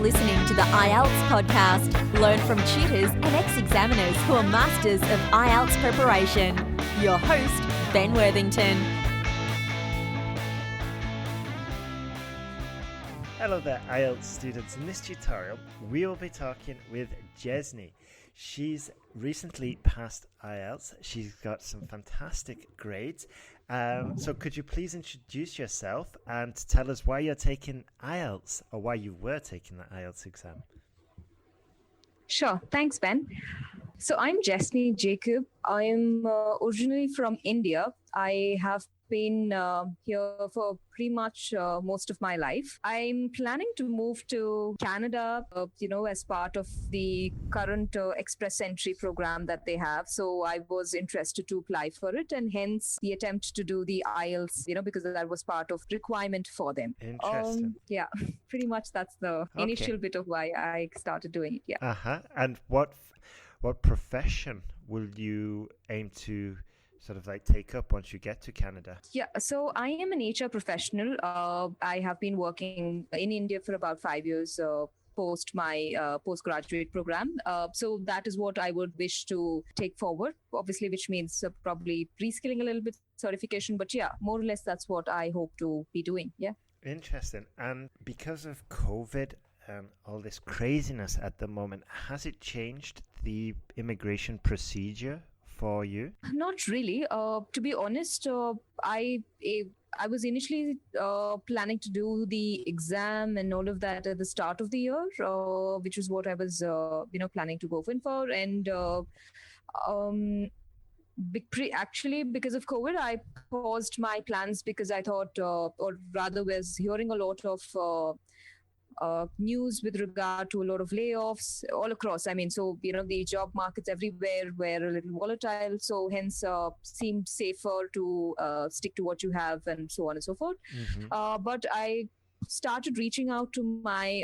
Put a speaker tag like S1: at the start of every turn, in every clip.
S1: listening to the IELTS podcast. Learn from tutors and ex-examiners who are masters of IELTS preparation. Your host, Ben Worthington.
S2: Hello there, IELTS students. In this tutorial, we will be talking with Jesny. She's recently passed IELTS. She's got some fantastic grades. So could you please introduce yourself and tell us why you're taking IELTS, or why you were taking the IELTS exam?
S3: Sure. Thanks, Ben. So I'm Jesny Jacob. I'm originally from India. I have been here for pretty much most of my life. I'm planning to move to Canada, as part of the current Express Entry program that they have. So I was interested to apply for it, and hence the attempt to do the IELTS, because that was part of requirement for them.
S2: Interesting.
S3: Yeah, pretty much that's the initial bit of why I started doing it. Yeah.
S2: Uh-huh. And what profession will you aim to sort of like take up once you get to Canada?
S3: Yeah, so I am an HR professional. I have been working in India for about 5 years post my postgraduate program. So that is what I would wish to take forward, obviously, which means probably reskilling a little bit, certification. But yeah, more or less that's what I hope to be doing. Yeah.
S2: Interesting. And because of COVID and all this craziness at the moment, has it changed the immigration procedure for you?
S3: Not really. To be honest, I was initially planning to do the exam and all of that at the start of the year, which is what I was, planning to go in for. And actually, because of COVID, I paused my plans because I thought, or rather was hearing a lot of news with regard to a lot of layoffs all across. I mean, so, the job markets everywhere were a little volatile. So hence seemed safer to stick to what you have and so on and so forth.
S2: Mm-hmm.
S3: But I started reaching out to my,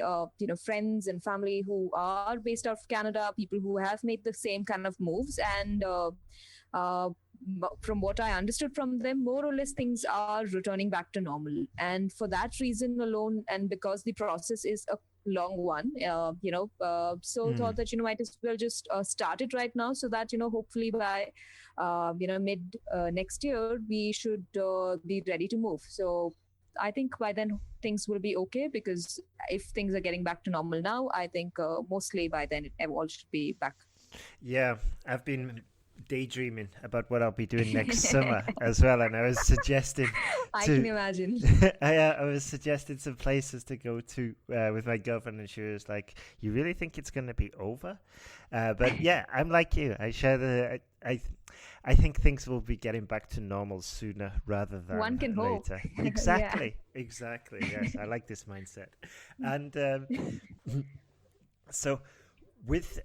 S3: friends and family who are based out of Canada, people who have made the same kind of moves. And from what I understood from them, more or less things are returning back to normal. And for that reason alone, and because the process is a long one, thought that, might as well just start it right now, so that, hopefully by, mid next year, we should be ready to move. So I think by then things will be okay, because if things are getting back to normal now, I think mostly by then it all should be back.
S2: Yeah, I've been daydreaming about what I'll be doing next summer as well, and I was suggesting
S3: I can imagine.
S2: I was suggesting some places to go to with my girlfriend, and she was like, "You really think it's going to be over?" But yeah, I'm like you. I share the. I think things will be getting back to normal sooner rather than
S3: one can
S2: later.
S3: hope.
S2: Exactly. Yes, I like this mindset. And so, with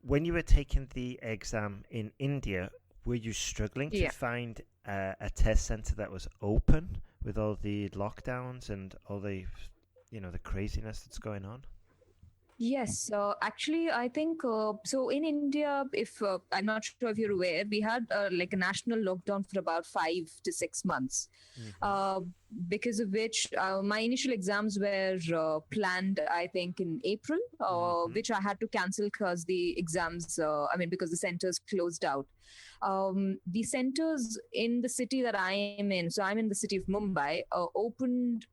S2: when you were taking the exam in India, were you struggling to find a test center that was open with all the lockdowns and all the, the craziness that's going on?
S3: Yes, actually, I think so. In India, if I'm not sure if you're aware, we had like a national lockdown for about 5 to 6 months, because of which my initial exams were planned, I think, in April, which I had to cancel because the exams, because the centers closed out. The centers in the city that I am in, so I'm in the city of Mumbai, opened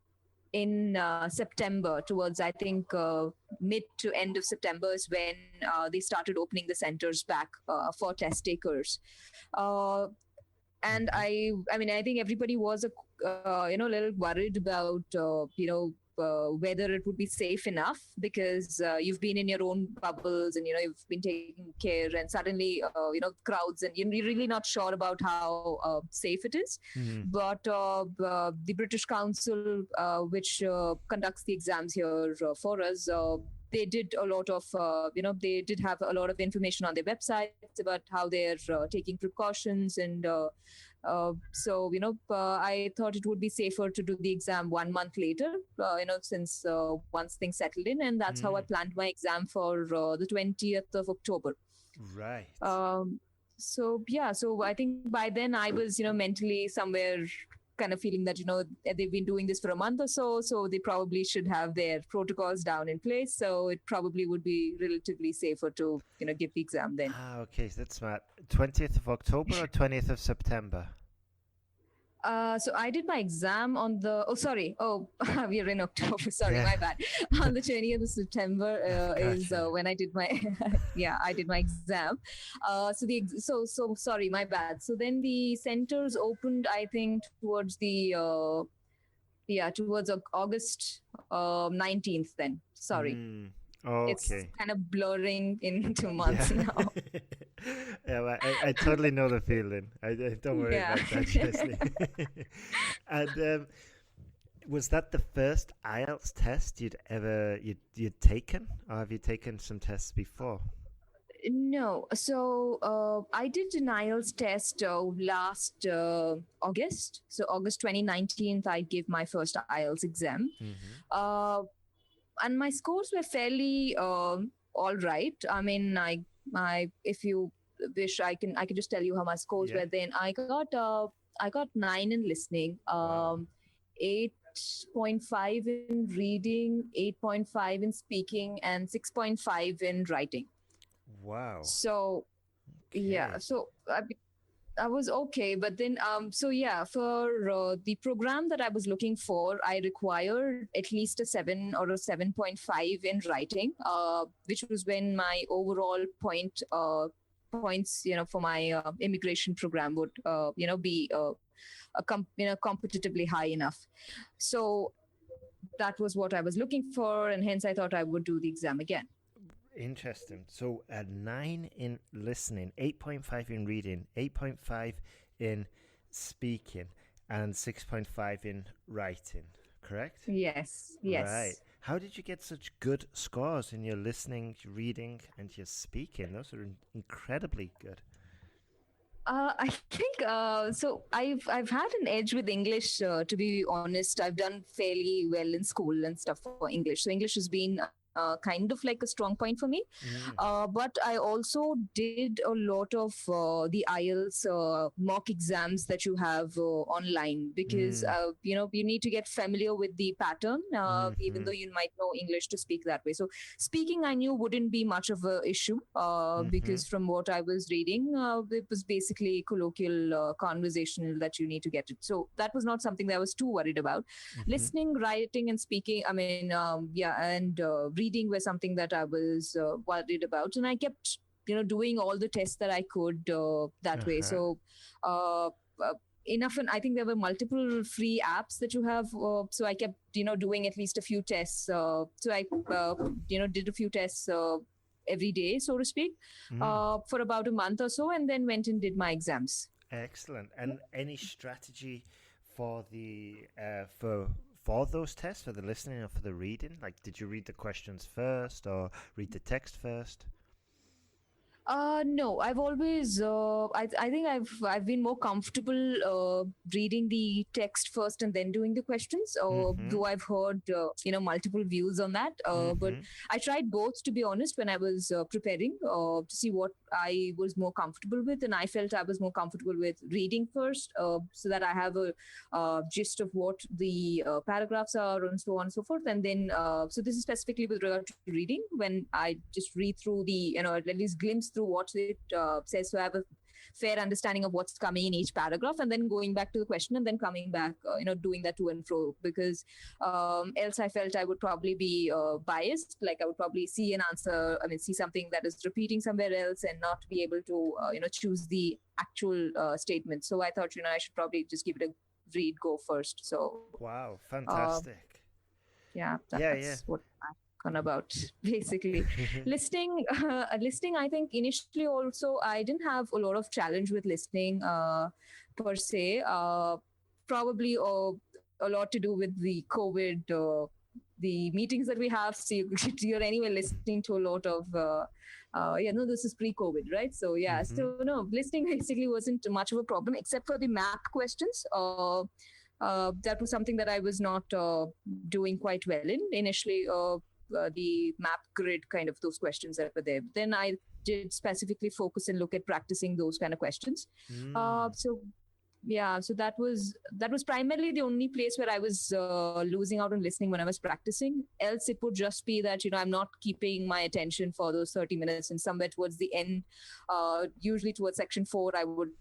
S3: in September, towards I think mid to end of September is when they started opening the centers back for test takers. And I think everybody was a little worried about whether it would be safe enough, because you've been in your own bubbles and you've been taking care, and suddenly crowds, and you're really not sure about how safe it is. But the British Council, which conducts the exams here for us, they did a lot of, they did have a lot of information on their websites about how they're taking precautions. And I thought it would be safer to do the exam 1 month later, since once things settled in. And that's how I planned my exam for the 20th of October.
S2: Right.
S3: So I think by then I was, mentally somewhere kind of feeling that, they've been doing this for a month or so they probably should have their protocols down in place. So it probably would be relatively safer to, give the exam then.
S2: Okay, so that's smart. 20th of October or 20th of September?
S3: So I did my exam on the, we're in October. Sorry,
S2: Yeah.
S3: my bad. On the 20th of September is when I did my, I did my exam. So sorry, my bad. So then the centers opened, I think, towards towards August 19th then. Sorry.
S2: Okay.
S3: It's kind of blurring into months now.
S2: Yeah, well, I totally know the feeling. I don't worry about that, Jesny. And was that the first IELTS test you'd taken, or have you taken some tests before?
S3: No. So I did an IELTS test last August. So August 2019, I gave my first IELTS exam. And my scores were fairly all right. I mean, if you wish, I can just tell you how my scores were then. I got 9 in listening, 8.5 in reading, 8.5 in speaking, and 6.5 in writing.
S2: Wow.
S3: So so I was okay, but then for the program that I was looking for, I required at least a 7 or a 7.5 in writing, which was when my overall points, for my immigration program would, be competitively high enough. So that was what I was looking for, and hence I thought I would do the exam again.
S2: Interesting. So a 9 in listening, 8.5 in reading, 8.5 in speaking, and 6.5 in writing, correct?
S3: Yes.
S2: Right. How did you get such good scores in your listening, your reading, and your speaking? Those are incredibly good.
S3: I think so. I've had an edge with English. To be honest, I've done fairly well in school and stuff for English. So English has been kind of like a strong point for me. But I also did a lot of the IELTS mock exams that you have online, because you need to get familiar with the pattern, even though you might know English to speak that way. So speaking, I knew wouldn't be much of an issue, because from what I was reading, it was basically colloquial conversational that you need to get it. So that was not something that I was too worried about. Listening, writing, and speaking, I mean, and reading were something that I was worried about, and I kept doing all the tests that I could that way. So enough, and I think there were multiple free apps that you have, so I kept doing at least a few tests. So I did a few tests every day, so to speak, for about a month or so, and then went and did my exams.
S2: Excellent. And any strategy for the for those tests, for the listening or for the reading? Like, did you read the questions first or read the text first?
S3: No, I've always, I think I've been more comfortable reading the text first and then doing the questions, though I've heard, multiple views on that. But I tried both, to be honest, when I was preparing to see what I was more comfortable with. And I felt I was more comfortable with reading first, so that I have a gist of what the paragraphs are and so on and so forth. And then, so this is specifically with regard to reading, when I just read through the, at least glimpse through what it says, so I have a fair understanding of what's coming in each paragraph, and then going back to the question and then coming back, doing that to and fro, because else I felt I would probably be biased. Like I would probably see an answer, see something that is repeating somewhere else and not be able to, choose the actual statement. So I thought, I should probably just give it a read go first. So
S2: wow, fantastic.
S3: That's what I'm on about, basically. Listening, I think initially also I didn't have a lot of challenge with listening per se. Probably a lot to do with the COVID, the meetings that we have. So you're anyway listening to a lot of this is pre-COVID, right? So so no, listening basically wasn't much of a problem, except for the map questions. That was something that I was not doing quite well in initially. The map grid kind of those questions that were there. But then I did specifically focus and look at practicing those kind of questions. So yeah, so that was primarily the only place where I was losing out on listening when I was practicing. Else it would just be that I'm not keeping my attention for those 30 minutes, and somewhere towards the end, usually towards section 4,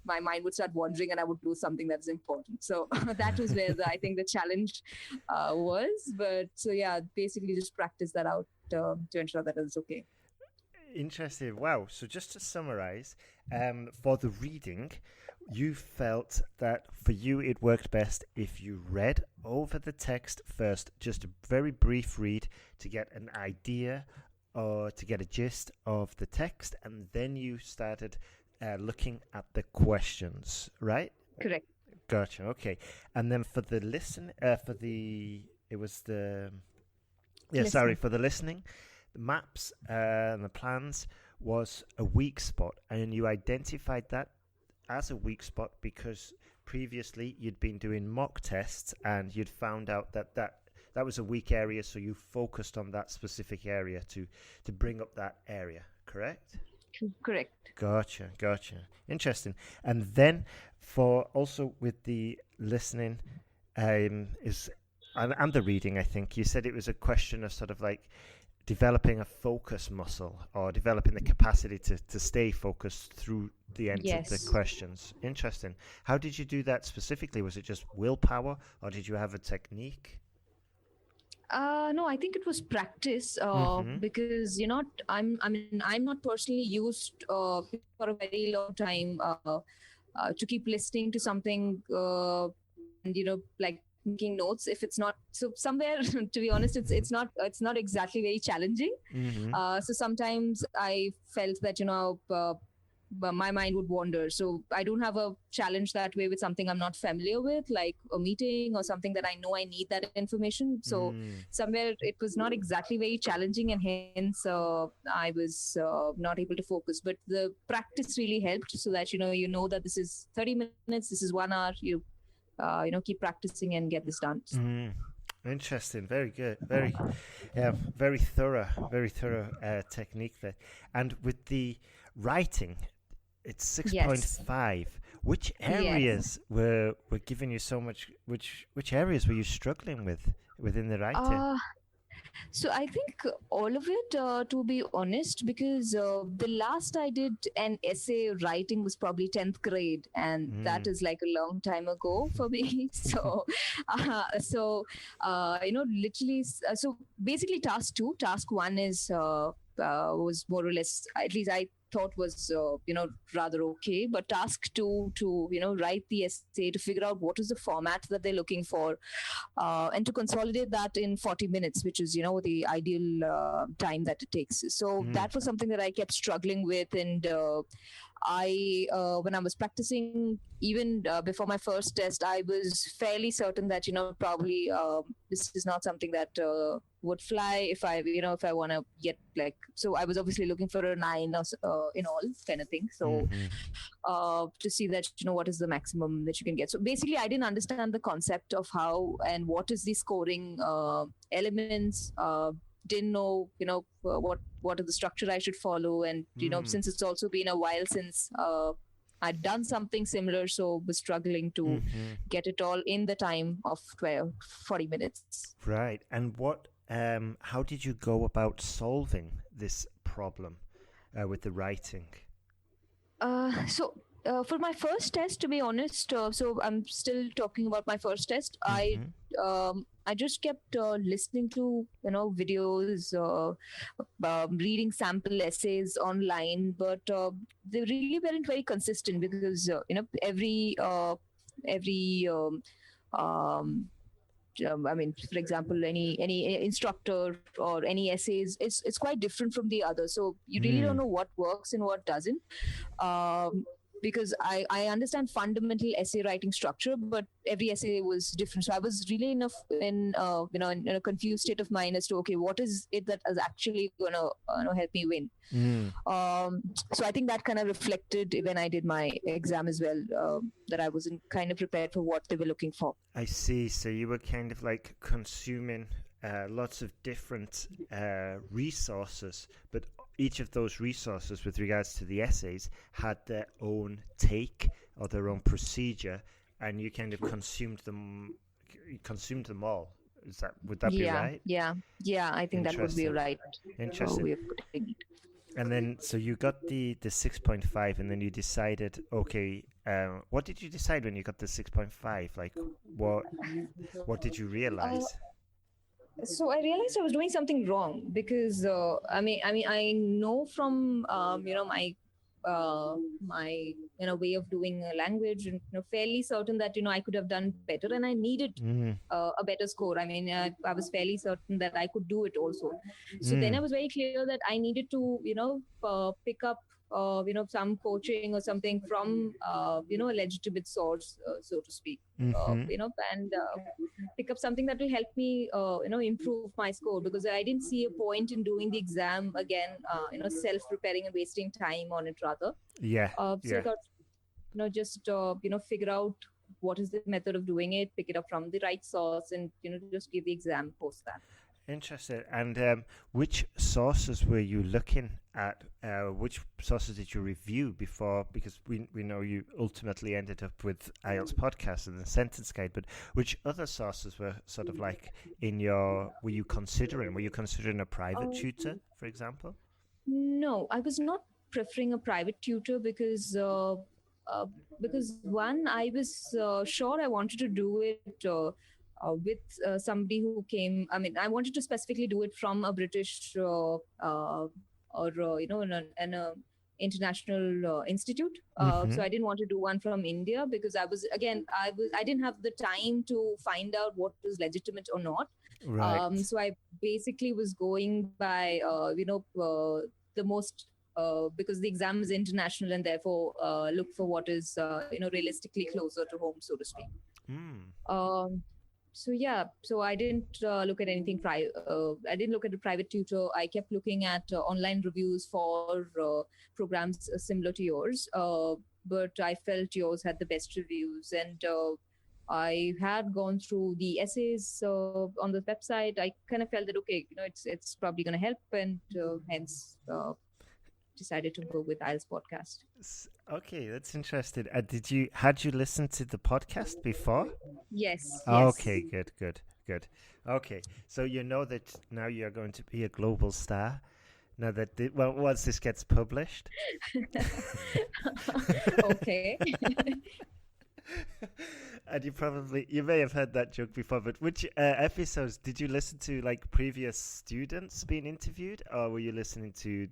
S3: my mind would start wandering and I would lose something that's important. So that was where I think the challenge was. But so yeah, basically just practice that out to ensure that it's okay.
S2: Interesting. Wow. So just to summarize, for the reading, you felt that for you it worked best if you read over the text first, just a very brief read to get an idea or to get a gist of the text, and then you started looking at the questions, right?
S3: Correct.
S2: Gotcha. Okay. And then for the listen, for the listening, the maps and the plans was a weak spot, and you identified that as a weak spot because previously you'd been doing mock tests and you'd found out that was a weak area, so you focused on that specific area to bring up that area, correct?
S3: Correct.
S2: Gotcha. Interesting. And then for also with the listening and the reading, I think you said it was a question of sort of like developing a focus muscle or developing the capacity to stay focused through the end of the questions. Interesting. How did you do that specifically? Was it just willpower or did you have a technique?
S3: No, I think it was practice because I'm not personally used for a very long time to keep listening to something and like making notes if it's not so somewhere to be honest it's not exactly very challenging. So sometimes I felt that my mind would wander, so I don't have a challenge that way with something I'm not familiar with, like a meeting or something that I know I need that information. So somewhere it was not exactly very challenging, and hence I was not able to focus, but the practice really helped so that that this is 30 minutes, this is 1 hour, keep practicing and get this done.
S2: Interesting. Very good. Very thorough technique there. And with the writing, it's 6.5. Which areas were giving you so much? Which areas were you struggling with within the writing?
S3: So I think all of it, to be honest, because the last I did an essay writing was probably 10th grade, and that is like a long time ago for me. So, literally, so basically task 1 is was more or less, at least I thought was rather okay, but task 2 to write the essay, to figure out what is the format that they're looking for, and to consolidate that in 40 minutes, which is the ideal time that it takes. So that was something that I kept struggling with, and when I was practicing, even before my first test, I was fairly certain that probably this is not something that would fly if I want to get like. So I was obviously looking for a 9 or in all kind of thing. So to see that what is the maximum that you can get. So basically, I didn't understand the concept of how and what is the scoring elements. Didn't know what is the structure I should follow, and since it's also been a while since I'd done something similar, so was struggling to get it all in the time of 40 minutes.
S2: Right. And how did you go about solving this problem with the writing?
S3: For my first test, to be honest, so I'm still talking about my first test. I just kept listening to videos, reading sample essays online, but they really weren't very consistent because every for example, any instructor or any essays, it's quite different from the other. So you really don't know what works and what doesn't. Because I understand fundamental essay writing structure, but every essay was different. So I was really in a confused state of mind as to, okay, what is it that is actually going to help me win? So I think that kind of reflected when I did my exam as well, that I wasn't kind of prepared for what they were looking for.
S2: I see. So you were kind of like consuming lots of different resources, but each of those resources with regards to the essays had their own take or their own procedure, and you kind of consumed them all. Would that be right?
S3: Yeah, I think that would be right.
S2: Interesting.
S3: Way of putting it.
S2: And then, so you got the 6.5, and then you decided, okay, what did you decide when you got the 6.5? Like, what did you realize?
S3: So I realized I was doing something wrong because I know from my way of doing a language, and fairly certain that I could have done better, and I needed a better score. I was fairly certain that I could do it also. So then I was very clear that I needed to pick up some coaching or something from a legitimate source, so to speak, and pick up something that will help me improve my score, because I didn't see a point in doing the exam again, self-preparing and wasting time on it rather. So I thought, just figure out what is the method of doing it, pick it up from the right source, and just give the exam post that.
S2: Interesting. And which sources were you looking at? Which sources did you review before? Because we know you ultimately ended up with IELTS Podcast and the sentence guide, but which other sources were sort of like were you considering a private tutor, for example?
S3: No, I was not preferring a private tutor because one, I was sure I wanted to do it with somebody who came. I wanted to specifically do it from a British or an international institute. So I didn't want to do one from India because I didn't have the time to find out what was legitimate or not.
S2: Right.
S3: So I basically was going by the most. Because the exam is international, and therefore look for what is realistically closer to home, so to speak. So I didn't look at anything private. I didn't look at a private tutor. I kept looking at online reviews for programs similar to yours, but I felt yours had the best reviews, and I had gone through the essays on the website. I kind of felt that it's probably going to help, and hence decided to go with IELTS podcast.
S2: Okay, that's interesting. Had you listened to the podcast before?
S3: Yes.
S2: Okay, good. Okay, so you know that now you're going to be a global star. Now that once this gets published.
S3: Okay.
S2: And you may have heard that joke before, but which episodes did you listen to? Like previous students being interviewed, or were you listening to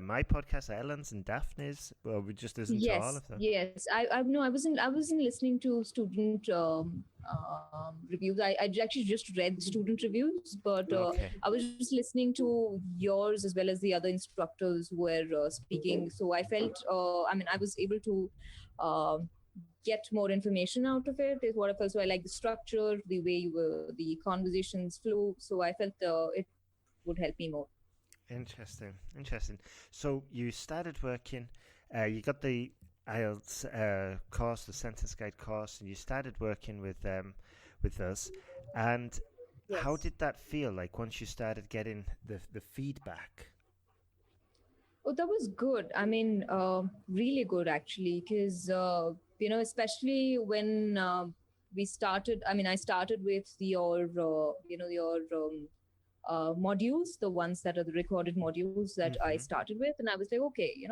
S2: my podcast, Ellen's and Daphne's? Well, we just listened to all of them.
S3: Yes, I wasn't listening to student reviews. I actually just read student reviews, but I was just listening to yours as well as the other instructors who were speaking. So I felt, I was able to get more information out of it. Is what I felt. So I like the structure, the way the conversations flow. So I felt it would help me more.
S2: Interesting. So you started working, you got the IELTS course, the sentence guide course, and you started working with us. And how did that feel like once you started getting the feedback?
S3: Oh, that was good. Really good actually, because especially when we started. I started with your modules, the ones that are the recorded modules that I started with, and I was like, okay,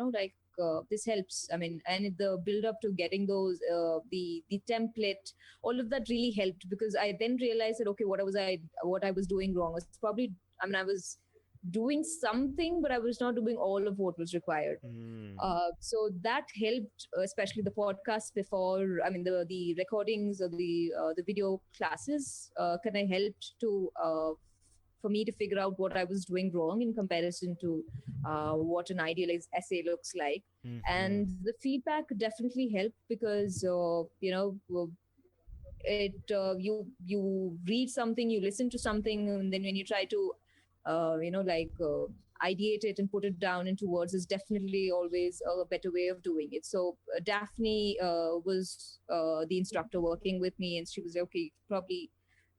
S3: this helps. And the build up to getting those, the template, all of that really helped, because I then realized that okay, what I was doing wrong was probably, I was doing something, but I was not doing all of what was required. So that helped, especially the podcast before. The recordings or the video classes kind of helped to. For me to figure out what I was doing wrong in comparison to what an idealized essay looks like. And the feedback definitely helped, because you read something, you listen to something, and then when you try to ideate it and put it down into words is definitely always a better way of doing it. So Daphne was the instructor working with me, and she was like, okay, probably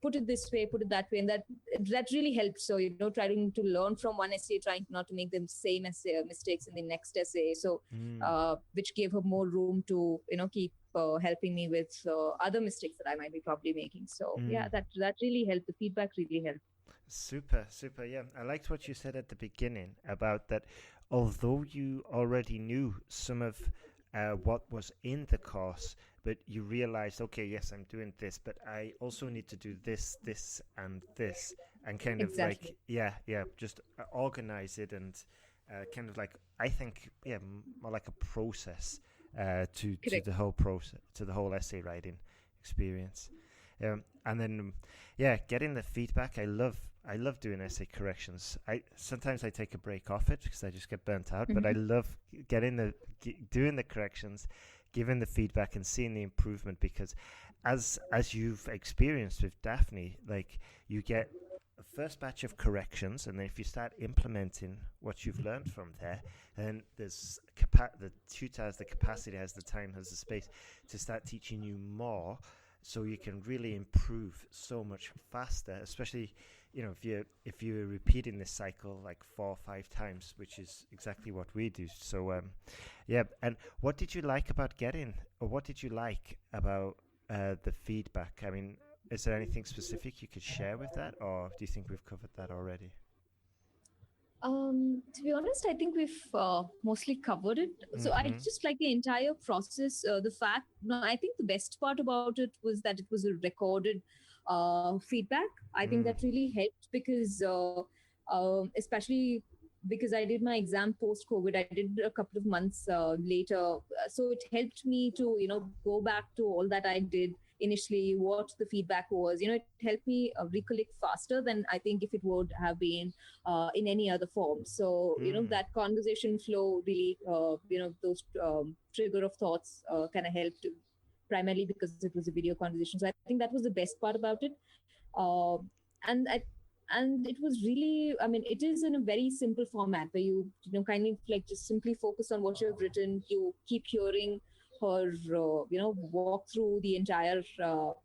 S3: put it this way, put it that way, and that really helped. So trying to learn from one essay, trying not to make the same essay mistakes in the next essay. So which gave her more room to keep helping me with other mistakes that I might be probably making. So yeah,
S2: Mm.
S3: that really helped. The feedback really helped.
S2: Super, super. Yeah, I liked what you said at the beginning about that. Although you already knew some of what was in the course, but you realized, okay, yes, I'm doing this, but I also need to do this, this, and this, and kind of like,
S3: Exactly.
S2: yeah, yeah, just organize it and kind of like, I think, yeah, more like a process to
S3: Correct.
S2: the whole process, to the whole essay writing experience. And then, yeah, getting the feedback. I love doing essay corrections. I sometimes I take a break off it because I just get burnt out. But I
S3: Hmm.
S2: love doing the corrections, giving the feedback, and seeing the improvement. Because as you've experienced with Daphne, like you get a first batch of corrections, and then if you start implementing what you've learned from there, then there's the tutor has the capacity, has the time, has the space to start teaching you more, so you can really improve so much faster, especially if you're repeating this cycle like 4 or 5 times, which is exactly what we do. So yeah. And what did you like about what did you like about the feedback? I mean, is there anything specific you could share with that, or do you think we've covered that already?
S3: To be honest, I think we've mostly covered it. So I
S2: Mm-hmm.
S3: just like the entire process. The fact, no, I think the best part about it was that it was a recorded feedback. I think
S2: Mm.
S3: that really helped because, especially because I did my exam post COVID. I did a couple of months later, so it helped me to go back to all that I did initially, what the feedback was. It helped me recollect faster than I think if it would have been in any other form. So,
S2: Mm.
S3: that conversation flow really, those trigger of thoughts kind of helped primarily because it was a video conversation. So I think that was the best part about it. Uh, and I, and it was really, I mean, it is in a very simple format where kind of like just simply focus on what you have written. You keep hearing her, walk through the entire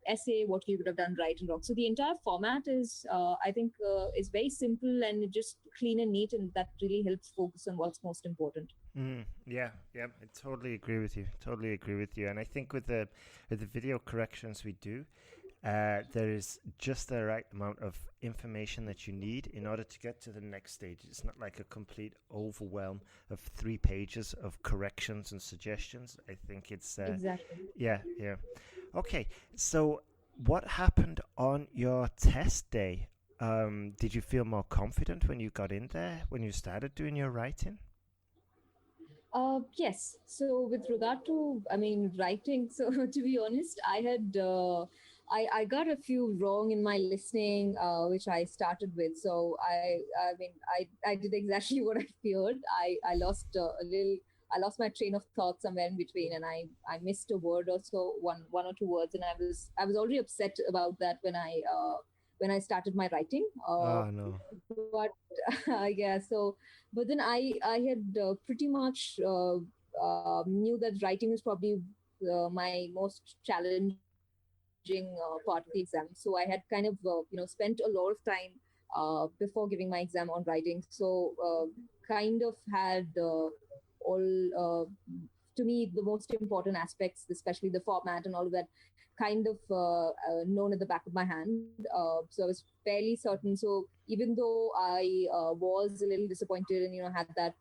S3: essay, what you would have done right and wrong. So the entire format is, I think, is very simple and just clean and neat, and that really helps focus on what's most important.
S2: Mm, yeah, yeah, I totally agree with you. Totally agree with you. And I think with the video corrections we do, there is just the right amount of information that you need in order to get to the next stage. It's not like a complete overwhelm of 3 pages of corrections and suggestions. I think it's
S3: Exactly.
S2: yeah, yeah. Okay, so what happened on your test day? Did you feel more confident when you got in there, when you started doing your writing?
S3: Yes. So with regard to, I mean, writing. So to be honest, I got a few wrong in my listening, which I started with. So I mean, I did exactly what I feared. I lost a little. I lost my train of thought somewhere in between, and I missed a word or so, one or two words, and I was already upset about that when I started my writing.
S2: Oh no.
S3: But yeah, so but then I had pretty much knew that writing is probably my most challenging part of the exam. So I had kind of spent a lot of time before giving my exam on writing. So kind of had all to me the most important aspects, especially the format and all of that, kind of known at the back of my hand. So I was fairly certain. So even though I was a little disappointed and had that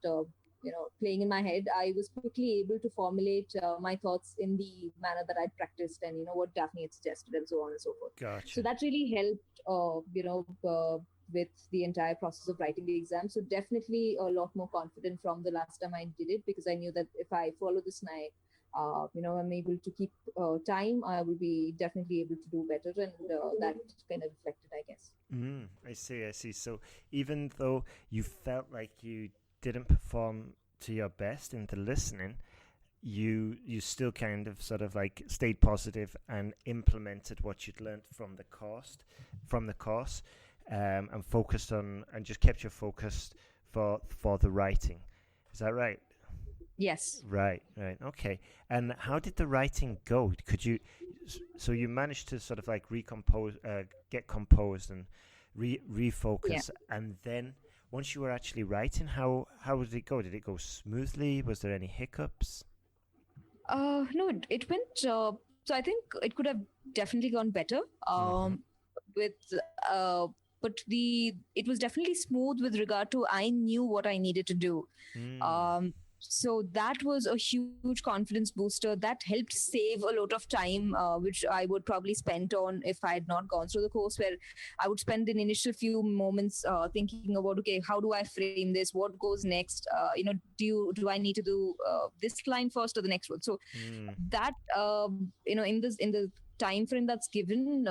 S3: playing in my head, I was quickly able to formulate my thoughts in the manner that I'd practiced, and what Daphne had suggested, and so on and so forth. So
S2: Gotcha.
S3: that really helped, with the entire process of writing the exam. So definitely a lot more confident from the last time I did it, because I knew that if I follow this and I'm able to keep time, I will be definitely able to do better, and that kind of reflected, I guess.
S2: I see, I see. So even though you felt like you didn't perform to your best in the listening, you still kind of sort of like stayed positive and implemented what you'd learned from the course, and focused on and just kept your focus for the writing. Is that right?
S3: Yes.
S2: Right, right. Okay. And how did the writing go? So you managed to sort of like get composed and
S3: Yeah.
S2: refocus, and then once you were actually writing, how did it go? Did it go smoothly? Was there any hiccups?
S3: No, it went. So I think it could have definitely gone better.
S2: Mm-hmm.
S3: With but it was definitely smooth with regard to I knew what I needed to do.
S2: Mm.
S3: Um, so that was a huge confidence booster that helped save a lot of time, which I would probably spend on if I had not gone through the course, where I would spend the initial few moments thinking about, okay, how do I frame this, what goes next, do I need to do this line first or the next one. So
S2: Mm.
S3: that in the time frame that's given,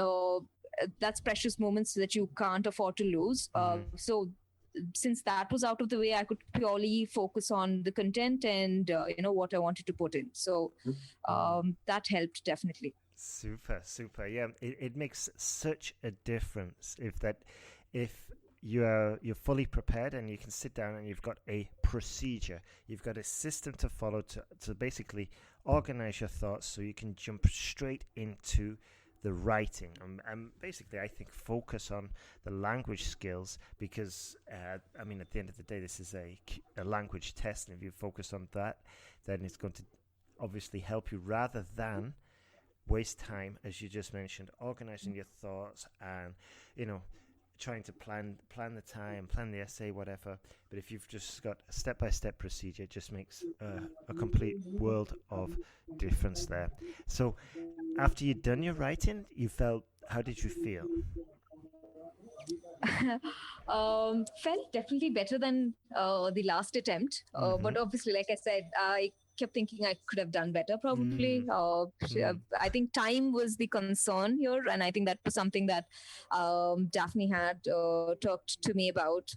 S3: that's precious moments that you can't afford to lose.
S2: Mm-hmm.
S3: So since that was out of the way, I could purely focus on the content and what I wanted to put in. So
S2: Mm.
S3: that helped definitely.
S2: Super, super. Yeah, it makes such a difference if you're fully prepared and you can sit down and you've got a procedure, you've got a system to follow to basically organize your thoughts so you can jump straight into the writing and basically I think focus on the language skills because I mean at the end of the day this is a language test, and if you focus on that then it's going to obviously help you rather than waste time, as you just mentioned, organizing your thoughts and trying to plan the time, plan the essay, whatever. But if you've just got a step-by-step procedure, it just makes a complete world of difference there. So after you'd done your writing, how did you feel?
S3: Felt definitely better than the last attempt.
S2: Mm-hmm.
S3: But obviously, like I said, I kept thinking I could have done better probably.
S2: Mm, mm,
S3: I think time was the concern here. And I think that was something that Daphne had talked to me about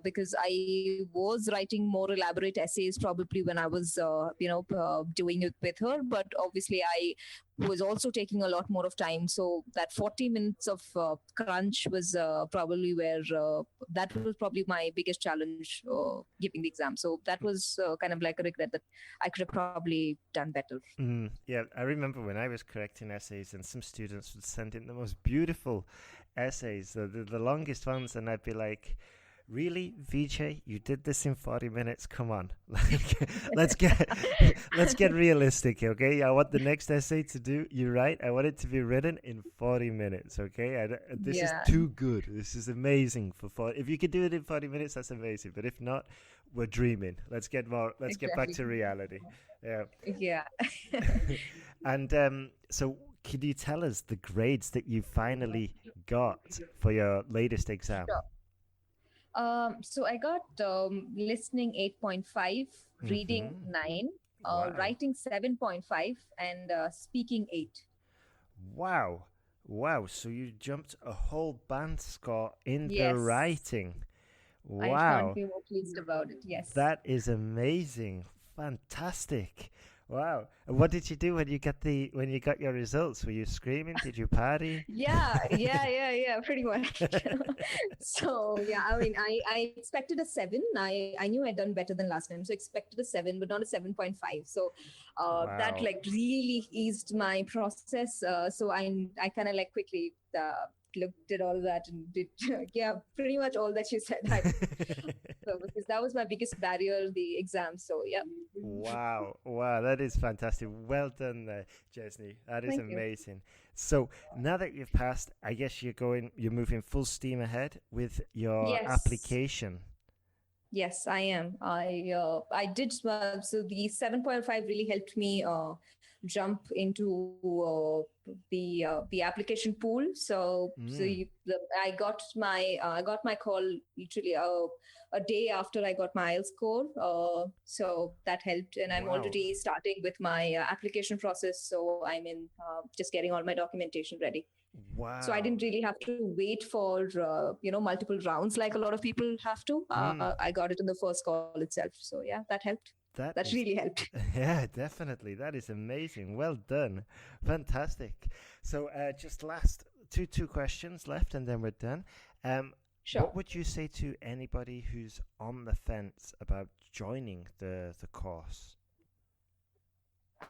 S3: because I was writing more elaborate essays probably when I was, doing it with her. But obviously, I was also taking a lot more of time. So that 40 minutes of crunch was probably where that was probably my biggest challenge giving the exam. So that was kind of like a regret that I could have probably done better.
S2: yeah, I remember when I was correcting essays, and some students would send in the most beautiful essays, the longest ones, and I'd be like, "Really, VJ, you did this in 40 minutes? Come on, like, let's get let's get realistic, okay? I want the next essay to do. You're right. I want it to be written in 40 minutes, okay? This is
S3: Yeah,
S2: too good. This is amazing for 40. If you could do it in 40 minutes, that's amazing. But if not, we're dreaming. Let's get more. Let's get back
S3: exactly.
S2: to reality. Yeah.
S3: Yeah.
S2: And so, can you tell us the grades that you finally got for your latest exam?
S3: Sure. So I got listening 8.5, reading
S2: Mm-hmm.
S3: 9,
S2: Wow.
S3: writing 7.5, and speaking 8.
S2: Wow. Wow. So you jumped a whole band score in the
S3: Yes,
S2: writing.
S3: I can't
S2: Wow.
S3: be more pleased about it. Yes.
S2: That is amazing. Fantastic. Wow. And what did you do when you got your results? Were you screaming? Did you party?
S3: Yeah, pretty much. So yeah, I mean, I expected a 7. I knew I'd done better than last time, so expected a 7, but not a 7.5. So that
S2: Wow.
S3: like really eased my process. So I kind of like quickly looked at all that and did yeah, pretty much all that you said. So because that was my biggest barrier, the exam. So yeah,
S2: Wow, wow, that is fantastic. Well done there, Jesny. That is
S3: thank you.
S2: amazing. So now that you've passed, I guess you're moving full steam ahead with your
S3: Yes.
S2: application.
S3: Yes, I am. I did so the 7.5 really helped me jump into the application pool.
S2: Mm.
S3: I got my call literally a day after I got my IELTS score. So that helped, and I'm
S2: Wow.
S3: already starting with my application process. So I'm in just getting all my documentation ready. So I didn't
S2: Wow.
S3: really have to wait for multiple rounds like a lot of people have to.
S2: Mm.
S3: I got it in the first call itself. So yeah, that helped.
S2: That
S3: That
S2: is,
S3: really helped.
S2: yeah, definitely. That is amazing. Well done. Fantastic. So, just last two questions left, and then we're done. What
S3: Sure.
S2: would you say to anybody who's on the fence about joining the course?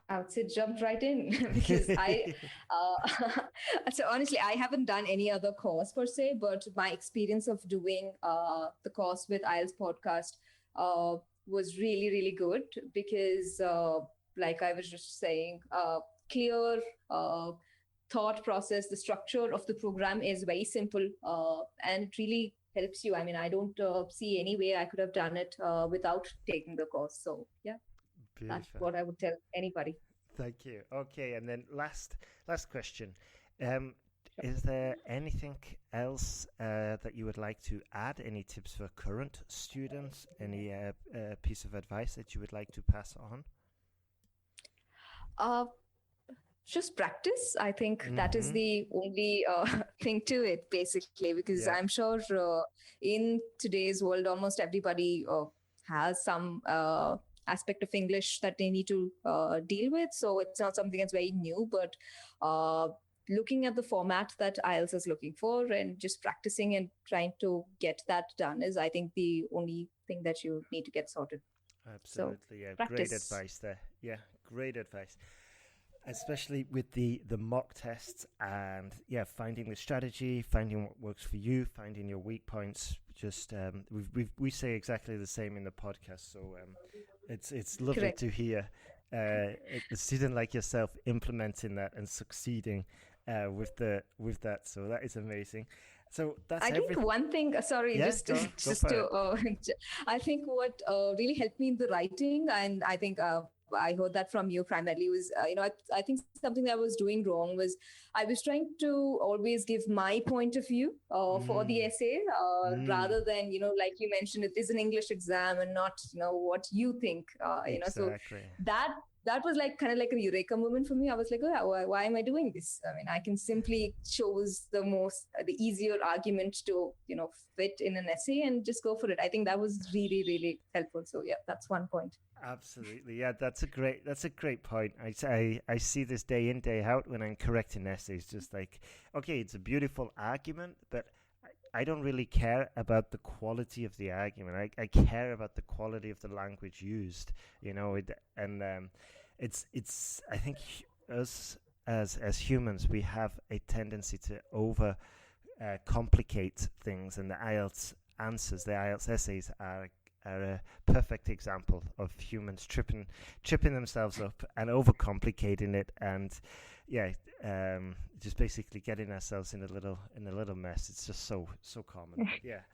S3: I would say jump right in because so honestly, I haven't done any other course per se, but my experience of doing the course with IELTS podcast uh, was really, really good because like I was just saying, clear thought process. The structure of the program is very simple, and it really helps you. I mean, I don't see any way I could have done it without taking the course. So yeah, that's
S2: Beautiful.
S3: what I would tell anybody.
S2: Thank you. Okay, and then last question. Is there anything else that you would like to add? Any tips for current students? Any piece of advice that you would like to pass on?
S3: Just practice. I think that is the only thing to it, basically, because I'm sure in today's world, almost everybody has some aspect of English that they need to deal with. So it's not something that's very new, but looking at the format that IELTS is looking for and just practicing and trying to get that done is, I think, the only thing that you need to get sorted.
S2: Absolutely,
S3: so,
S2: yeah.
S3: practice.
S2: Great advice there. Yeah, great advice. Especially with the mock tests and finding the strategy, finding what works for you, finding your weak points. Just we say exactly the same in the podcast, so it's lovely
S3: Correct.
S2: to hear a student like yourself implementing that and succeeding with that. So that is amazing. So that's
S3: I think one thing, sorry,
S2: Yeah,
S3: just
S2: go
S3: to, I think what really helped me in the writing, and I think I heard that from you primarily, was, I think something that I was doing wrong was I was trying to always give my point of view for the essay, rather than, like you mentioned, it is an English exam and not, what you think, so that was like kind of like a eureka moment for me. I was like, oh, why am I doing this? I mean, I can simply choose the easier argument to, fit in an essay and just go for it. I think that was really, really helpful. So yeah, that's one point.
S2: Absolutely, yeah. That's a great point. I see this day in, day out when I'm correcting essays. Just like, okay, it's a beautiful argument, but I don't really care about the quality of the argument. I care about the quality of the language used. It's I think us as humans, we have a tendency to over complicate things, and the IELTS answers, the IELTS essays are a perfect example of humans tripping themselves up and overcomplicating it, and just basically getting ourselves in a little mess. It's just so common. But yeah.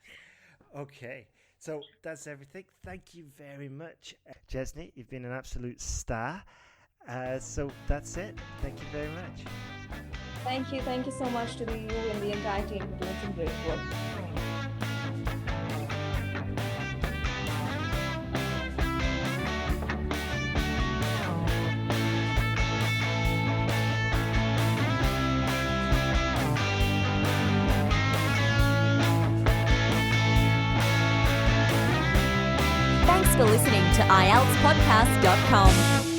S2: Okay. So that's everything. Thank you very much, Jesny. You've been an absolute star. So that's it. Thank you very much.
S3: Thank you so much to you and the entire team for doing some great work.
S1: Thanks for listening to IELTSPodcast.com.